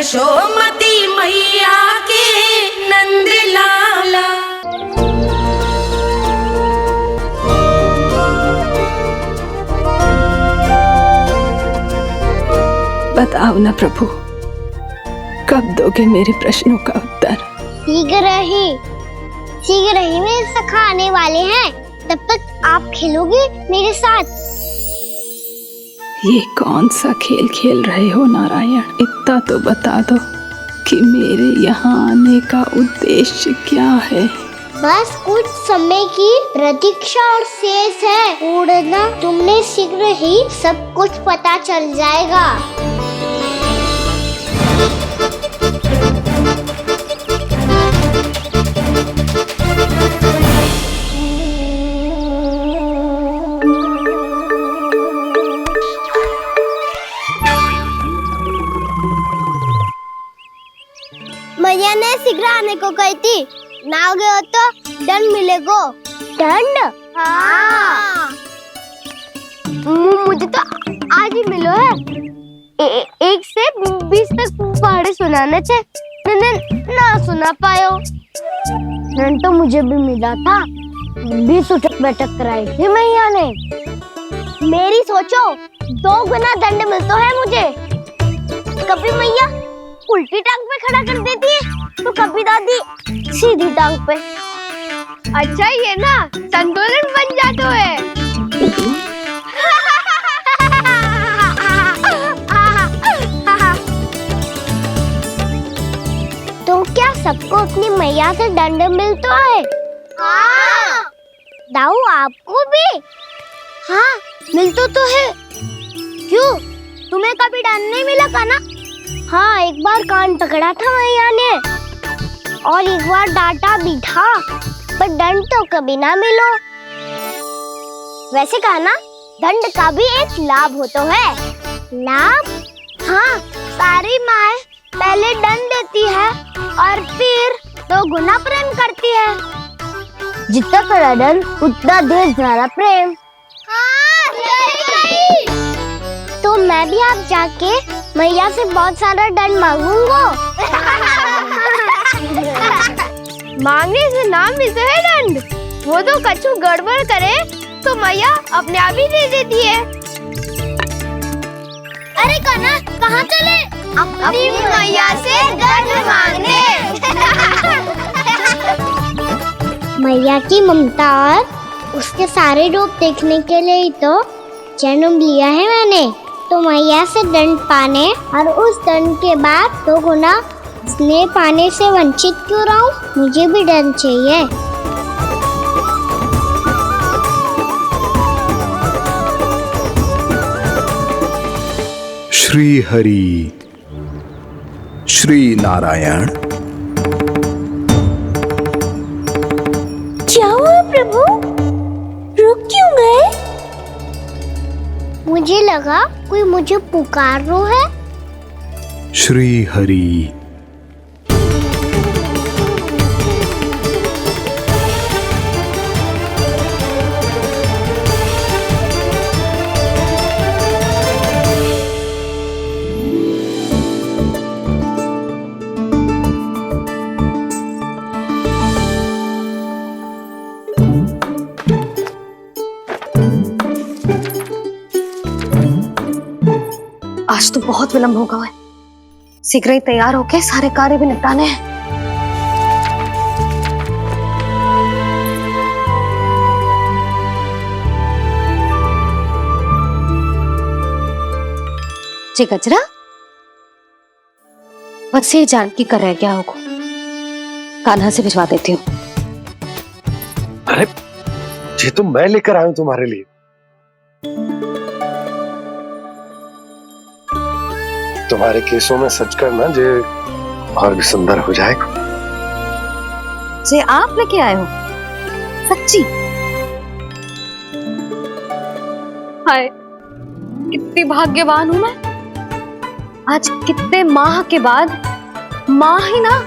यशोमती मैया के नंद लाला। बताओ ना प्रभु, कब दोगे मेरे प्रश्नों का उत्तर? शीघ्र ही मेरे सखा आने वाले हैं, तब तक आप खेलोगे मेरे साथ। ये कौन सा खेल खेल रहे हो नारायण? इतना तो बता दो कि मेरे यहाँ आने का उद्देश्य क्या है? बस कुछ समय की प्रतीक्षा और शेष है। उड़ना तुमने शीघ्र ही सब कुछ पता चल जाएगा। मैया ने शीघ्र आने को कही थी, ना हो गए हो तो दंड मिलेगो। दंड? हाँ। मुझे तो आज ही मिलो है। 1 से 20 तक पहाड़े सुनाने चाहिए, ना सुना पायो। दंड तो मुझे भी मिला था, 20 उठक बैठक कराई थी मैया ने। मेरी सोचो, 2 गुना दंड मिलता है मुझे। कभी मैया उल्टी टांग पे खड़ा कर देती है, तो कभी दादी सीधी टांग पे। अच्छा ये ना संतुलन बन जाता है। तो क्या सबको अपनी मैया से दंड मिलता है? हाँ। दाऊ आपको भी? हाँ मिलता तो है। क्यों, तुम्हें कभी दंड नहीं मिला का ना? हाँ, एक बार कान पकड़ा था मैया ने और एक बार डांटा भी था, पर दंड तो कभी ना मिलो। वैसे कहा ना, दंड का भी एक लाभ होता है। लाभ? हाँ, सारी माँ पहले दंड देती है और फिर 2 गुना प्रेम करती है। जितना कड़ा दंड उतना ढेर सारा प्रेम। हाँ, सही। तो मैं भी आप जाके मैया से बहुत सारा दंड मांगूंगा। मांगने से ना मिलता है दंड, वो तो कछु गड़बड़ करे तो मैया अपने आप ही दे देती है। अरे कना, कहाँ चले? अपनी मैया से दंड मांगने। मैया की ममता और उसके सारे रूप देखने के लिए ही तो जन्म लिया है मैंने। तो मैया से दंड पाने और उस दंड के बाद 2 गुना स्नेह पाने से वंचित क्यों रहूं? मुझे भी दंड चाहिए। श्री हरि, श्री नारायण। क्या हुआ प्रभु? रुक क्यों गए? मुझे लगा कोई मुझे पुकार रहा है। श्री हरि। आज तो बहुत विलंब होगा है, शीघ्र ही तैयार होके सारे कार्य भी निपटाने हैं। जी गजरा, बस ये जानकी कर रहे क्या होगा, कान्हा से भिजवा देती हूँ। अरे ये तो मैं लेकर आया हूं तुम्हारे लिए। तुम्हारे केसों में सच करना जे और भी सुंदर हो जाएगा। जे आप लेके आए हो? सच्ची? हाय, कितनी भाग्यवान हूं मैं। आज कितने माह के बाद, माह ही ना,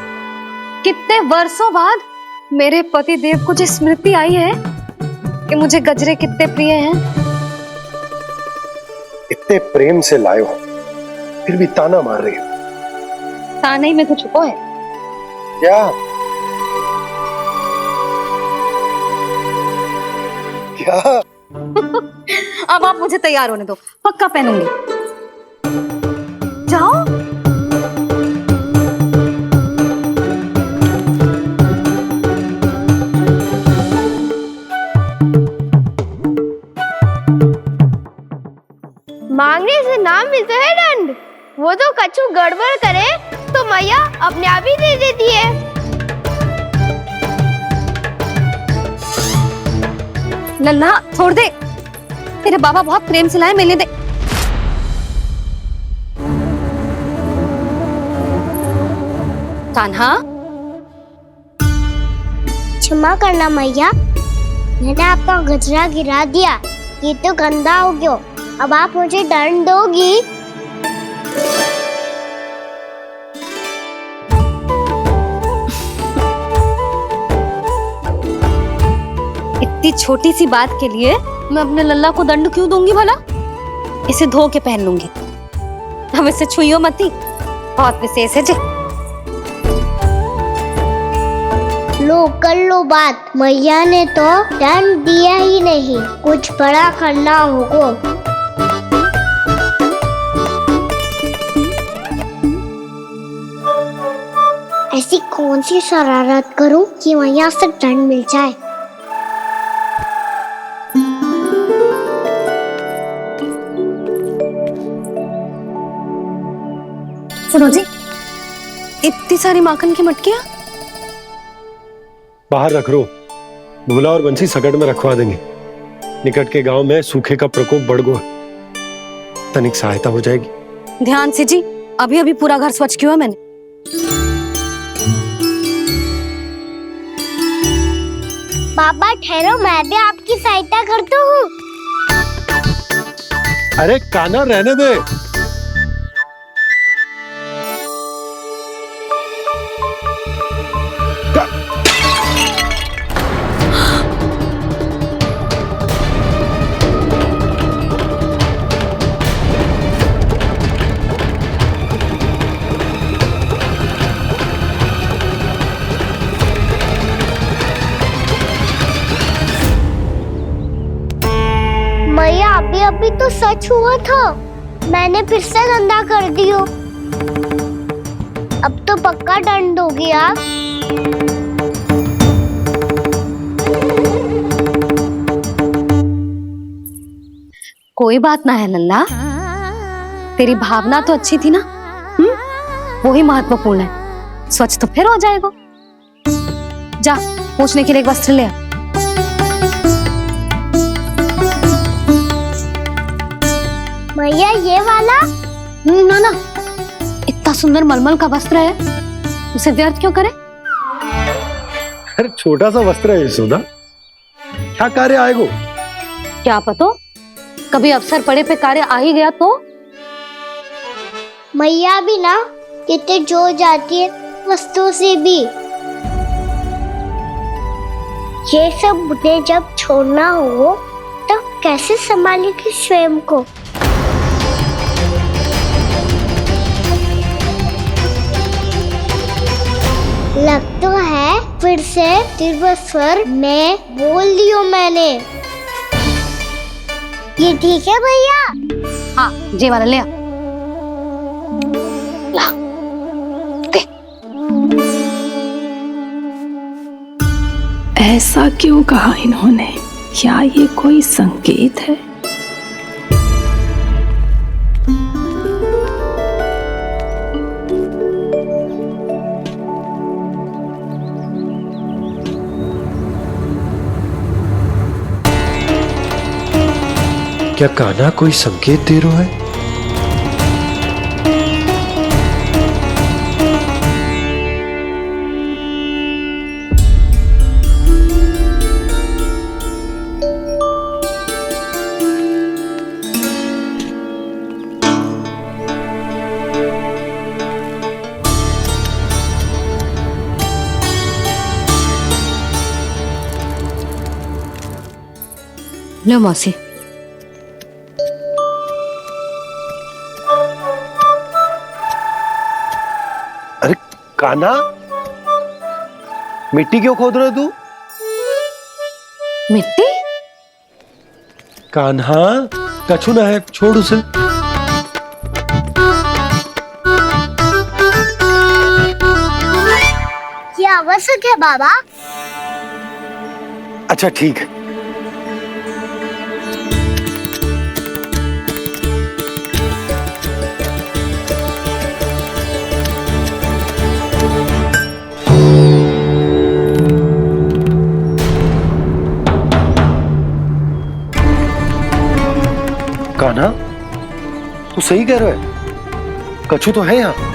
कितने वर्षों बाद मेरे पति देव को जो स्मृति आई है कि मुझे गजरे कितने प्रिय हैं। इतने प्रेम से लाए हो, फिर भी ताना मार रही हो। साने में कुछ छुपो है। क्या क्या? अब आप मुझे तैयार होने दो, पक्का पहनूंगी। जाओ। मांगने से ना मिलता है दंड। वो तो कछु गड़बड़ करे तो मैया अपने आप ही दे देती है। लल्ला छोड़ दे, तेरे बाबा बहुत प्रेम से लाए, मिलने दे। कान्हा, क्षमा करना मैया, मैंने आपका गजरा गिरा दिया, ये तो गंदा हो गया। अब आप मुझे दंड दोगी? इतनी छोटी सी बात के लिए मैं अपने लल्ला को दंड क्यों दूंगी भला? इसे धो के पहन लूंगी। हम इसे छुइयो मती, बहुत विशेष है जी। लो कर लो बात, मैया ने तो दंड दिया ही नहीं, कुछ बड़ा करना होगा। ऐसी कौन सी शरारत करूं कि मैया से दंड मिल जाए? सुनो जी, इतनी सारी माखन की मटकियां बाहर रख रो, भूला और बंसी सकट में रखवा देंगे। निकट के गांव में सूखे का प्रकोप बढ़ गया, तनिक सहायता हो जाएगी। ध्यान से जी, अभी अभी पूरा घर स्वच्छ किया मैंने। पापा ठहरो, मैं भी आपकी सहायता करता हूँ। अरे कान्हा रहने दे। मैया अभी अभी तो सच हुआ था, मैंने फिर से गंदा कर दियो। अब तो पक्का दंड दोगी आप। कोई बात ना है लल्ला, तेरी भावना तो अच्छी थी ना, वही महत्वपूर्ण है। स्वच्छ तो फिर हो जाएगा। जा, पूछने के लिए एक वस्त्र ले आ। भैया ये वाला? ना ना, इतना सुंदर मलमल का वस्त्र है, उसे व्यर्थ क्यों करे? अरे छोटा सा वस्त्र है यशोदा, क्या कार्य आएगा? क्या पता, कभी अवसर पड़े पे कार्य आ ही गया तो? मैया भी ना कितने जो जाती है वस्तुओं से भी। ये सब मुझे जब छोड़ना हो तो कैसे संभालेगी स्वयं को? लग तो है फिर से तीव्र स्वर में बोल दियो मैंने। ये ठीक है भैया? हाँ, जे वाला ले आ। ला, दे। ऐसा क्यों कहा इन्होंने? क्या ये कोई संकेत है? क्या कान्हा कोई संकेत दे रहा है? लो मौसी। कान्हा, मिट्टी क्यों खोद रहे हो तू? मिट्टी? कान्हा, कछु ना है, छोड़ उसे। ये आवश्यक है बाबा। अच्छा ठीक है। कान्हा, तू सही कह रहा है, कछु तो है यहाँ।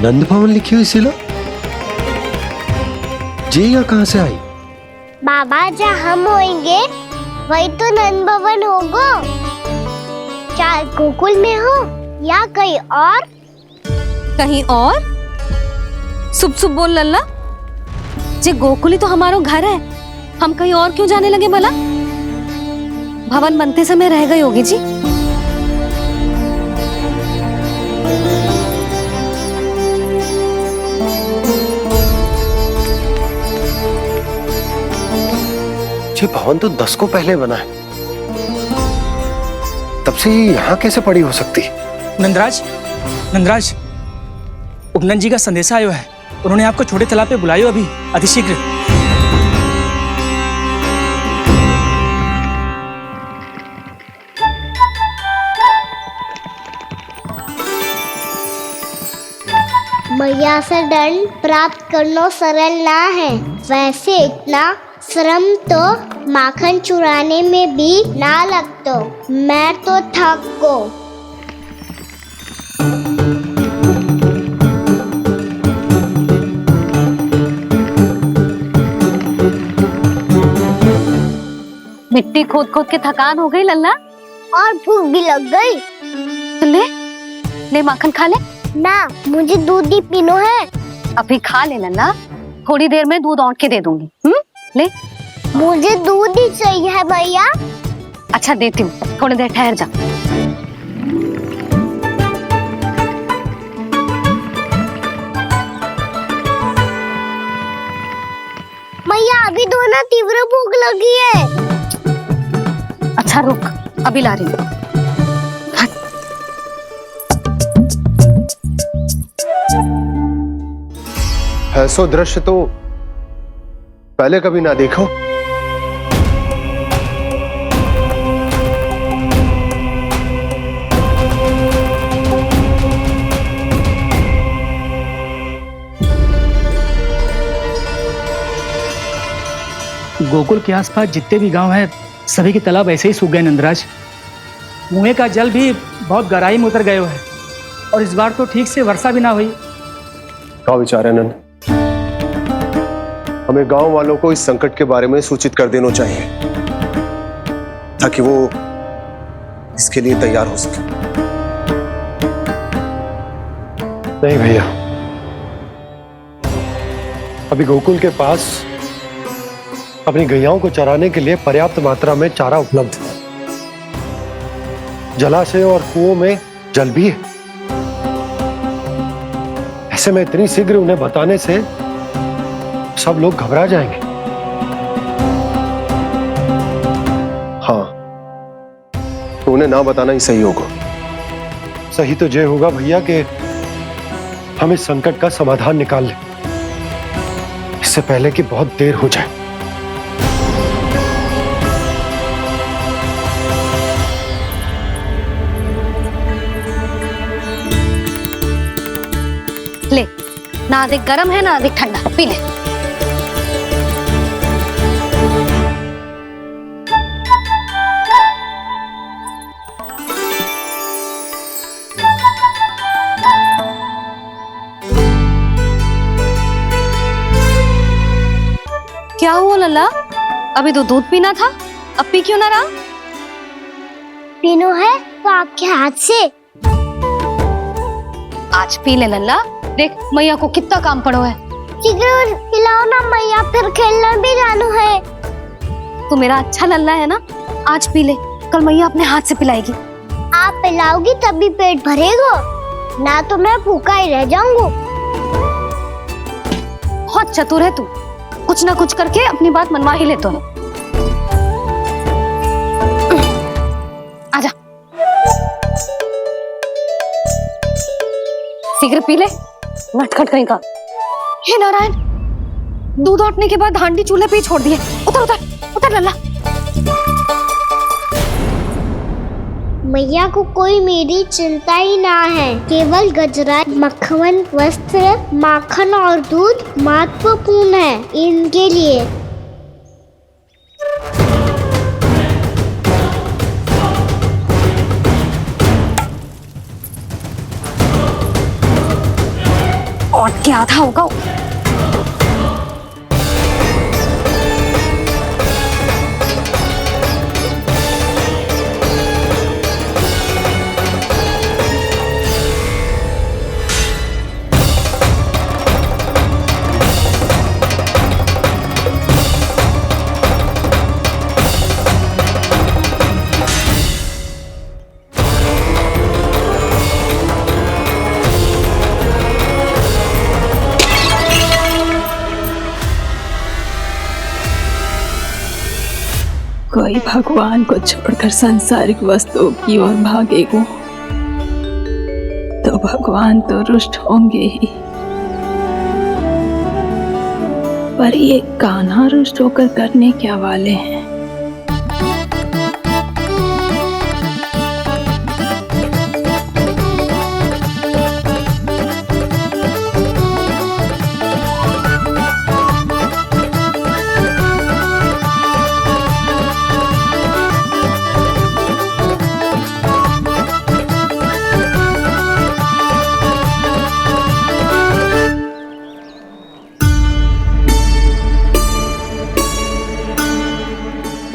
नंद भवन लिखी हुई सिला, जे यहाँ कहां से आई? बाबा जहाँ हम होंगे वही तो नंद भवन होगा, चाहे गोकुल में हो या कहीं और। कहीं और? सुब सुब बोल लल्ला, जे गोकुली तो हमारो घर है, हम कहीं और क्यों जाने लगे भला? भवन बनते समय रह गई होगी जी। ये भवन तो 10 को पहले बना है, तब से ये यहाँ कैसे पड़ी हो सकती? नंदराज, नंदराज, उपनंद जी का संदेशा आयो है, उन्होंने आपको छोटे तालाब पे बुलायो अभी, अतिशीघ्र। मैया से दंड प्राप्त करना सरल ना है, वैसे इतना श्रम तो माखन चुराने में भी ना लगतो। मैं तो थक गो। मिट्टी खोद खोद के थकान हो गई लल्ला, और भूख भी लग गई। तो ले माखन खा ले। ना, मुझे दूध ही पीनो है। अभी खा ले लल्ला, थोड़ी देर में दूध औंट के दे दूंगी। ले। मुझे दूध ही चाहिए है भैया। अच्छा देती हूँ, थोड़ी देर ठहर जा। मैया अभी तो ना तीव्र भूख लगी है। अच्छा रुक, अभी ला रही हूँ। ऐसा दृश्य तो पहले कभी ना देखो। गोकुल के आसपास जितने भी गांव हैं, सभी के तालाब ऐसे ही सूख गए नंदराज। कुएं का जल भी बहुत गहराई में उतर गए है, और इस बार तो ठीक से वर्षा भी ना हुई। क्या विचार है नंद? हमें गांव वालों को इस संकट के बारे में सूचित कर देना चाहिए, ताकि वो इसके लिए तैयार हो सके। नहीं भैया, अभी गोकुल के पास अपनी गैयाओं को चराने के लिए पर्याप्त मात्रा में चारा उपलब्ध है। जलाशय और कुओं में जल भी है। ऐसे में इतनी शीघ्र उन्हें बताने से सब लोग घबरा जाएंगे। हाँ, तो उन्हें ना बताना ही सही होगा। सही तो ये होगा भैया कि हम इस संकट का समाधान निकाल लें, इससे पहले कि बहुत देर हो जाए। ले, ना अधिक गर्म है ना अधिक ठंडा, पी ले। क्या हुआ लल्ला? अभी तो दूध पीना था, अब पी क्यों ना रहा? पीनो है तो आपके हाथ से। आज पी ले लल्ला, देख मैया को कितना काम पड़ो है। शीघ्र पिलाओ ना मैया, फिर खेलना भी जानो है। तू मेरा अच्छा लल्ला है ना, आज पी ले, कल मैया अपने हाथ से पिलाएगी। आप पिलाओगी तभी पेट भरेगा, ना तो मैं भूखा ही रह जाऊंगा। बहुत चतुर है तू, कुछ ना कुछ करके अपनी बात मनवा ही लेता है। आजा, शीघ्र पी ले, नटखट कहीं का। हे नारायण, दूध औटने के बाद हांडी चूल्हे पे ही छोड़ दिए। उतर उतर उतर लल्ला। मैया को कोई मेरी चिंता ही ना है, केवल गजरा, मक्खन, वस्त्र, माखन और दूध महत्वपूर्ण है इनके लिए। औट के आधा होगा। कोई भगवान को छोड़कर सांसारिक वस्तुओं की ओर भागेगा तो भगवान तो रुष्ट होंगे ही, पर ये कान्हा रुष्ट होकर करने क्या वाले हैं?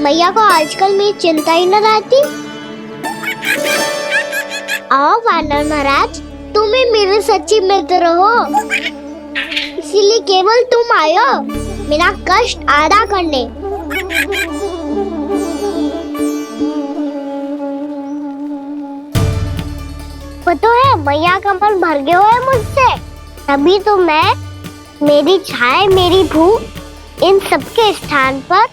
मैया को आजकल मेरी चिंता ही न रहती। आओ वानर महाराज, तुम ही मेरे सच्ची मित्र हो, इसीलिए केवल तुम आयो मेरा कष्ट आधा करने। पता है मैया का मन भर गया है मुझसे, तभी तो मैं, मेरी छाया, मेरी भूख, इन सबके स्थान पर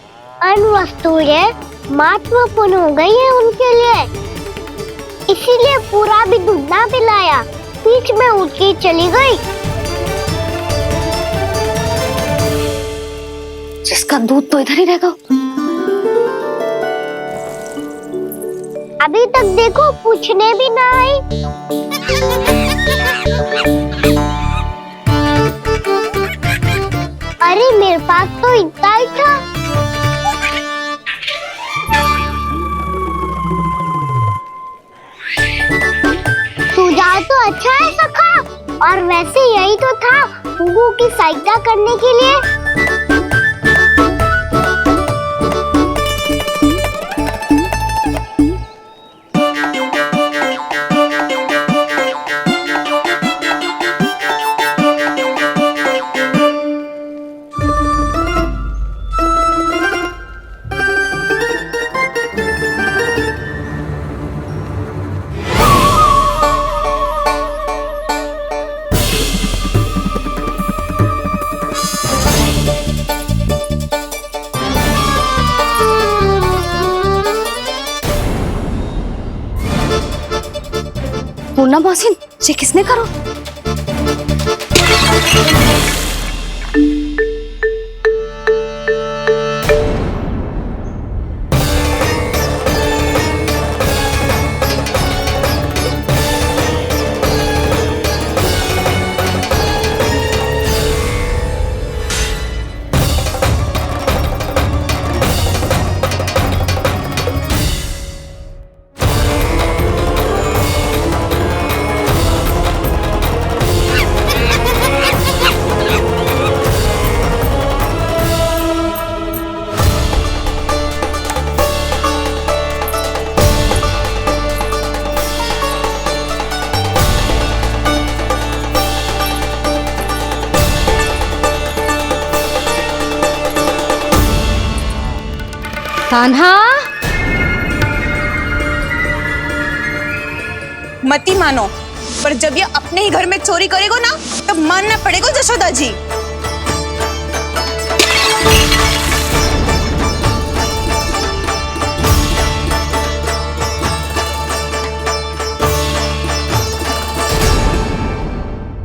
अन्य वस्तुएं महत्वपूर्ण हो गई है उनके लिए। इसीलिए पूरा भी दूध ना पिलाया, बीच में उठ के चली गई। जिसका दूध तो इधर ही रहेगा। अभी तक देखो पूछने भी ना आई। अरे मेरे पास तो इतना ही था। सुझाव तो अच्छा है सखा, और वैसे यही तो था हुगू की सहायता करने के लिए। पूर्णा मौसी, ये किसने करो? कान्हा, मती मानो, पर जब ये अपने ही घर में चोरी करेगो ना, तब मानना पड़ेगा जशोदा जी।